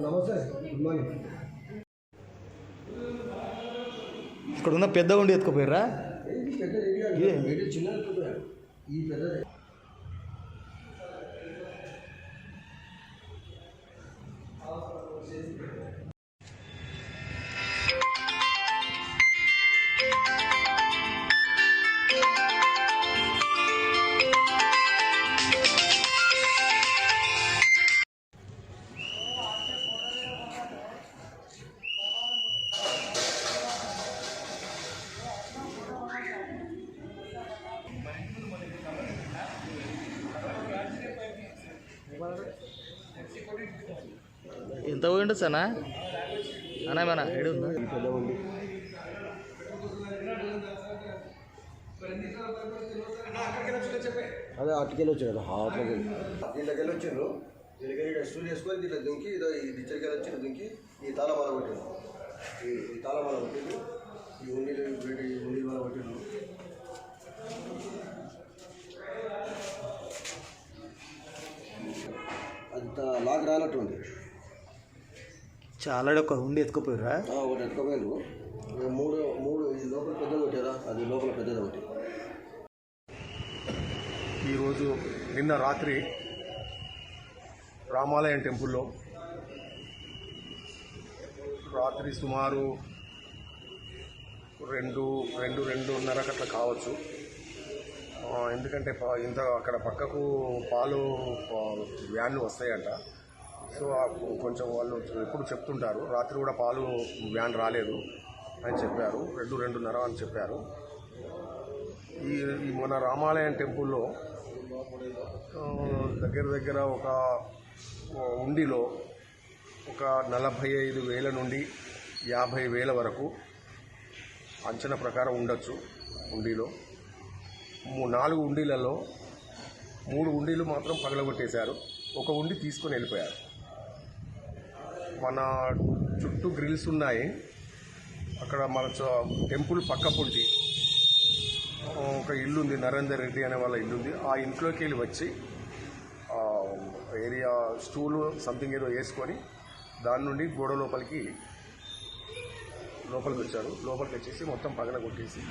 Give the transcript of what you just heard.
నమస్తే, good morning. ఇక్కడ ఉన్న పెద్ద ఉండి ఎత్తుకుపోయారా? చిన్న ఈ పెద్ద ఎంత పోయిండు సనా అన్నా మన ఏడు ఉందా? పెద్ద ఉంది. అదే అటుకెళ్ళి వచ్చారు కదా, హాట్లోకి దీంట్లోకి వెళ్ళి వచ్చిండ్రు. దీనికి స్టూల్ చేసుకొని దీంట్లో దుంకి ఇదో ఈ దిచ్చరికెళ్ళి వచ్చి దుంకి ఈ తాళమాల కొట్టిండు. ఈ తాళమాల కొట్టిండు, ఈ ఉండీలు పెట్టి ఈ ఉండి వల్ల కొట్టిండు. అంత లాగ్ రానట్టుంది. చాలా ఒక ఉండి ఎత్తుకుపోయారా? ఒకటి ఎత్తుకోపోయారు. మూడు మూడు ఈ లోపల పెద్దది కొట్టారా, అది లోపల పెద్దది ఒకటి. ఈరోజు నిన్న రాత్రి రామాలయం టెంపుల్లో రాత్రి సుమారు 2-2:30 అట్లా కావచ్చు. ఎందుకంటే ఇంత అక్కడ పక్కకు పాలు వ్యాన్లు వస్తాయంట. సో కొంచెం వాళ్ళు ఎప్పుడు చెప్తుంటారు, రాత్రి కూడా పాలు వ్యాన్ రాలేదు అని చెప్పారు. 2-2:30 అని చెప్పారు. ఈ మన రామాలయం టెంపుల్లో దగ్గర ఒక ఉండిలో ఒక 45,000 నుండి 50,000 వరకు అంచనా ప్రకారం ఉండొచ్చు. ఉండిలో 4 ఉండిలలో 3 ఉండిలు మాత్రం పగలగొట్టేశారు. ఒక ఉండి తీసుకొని వెళ్ళిపోయారు. మన చుట్టూ గ్రిల్స్ ఉన్నాయి. అక్కడ మన టెంపుల్ పక్క పొంటి ఒక ఇల్లు ఉంది, నరేందర్ రెడ్డి అనే వాళ్ళ ఇల్లు ఉంది. ఆ ఇంట్లోకి వెళ్ళి వచ్చి ఏరియా స్టూలు సంథింగ్ ఏదో వేసుకొని దాని నుండి గోడ లోపలికి వచ్చారు. లోపలికి వచ్చేసి మొత్తం పగల కొట్టేసి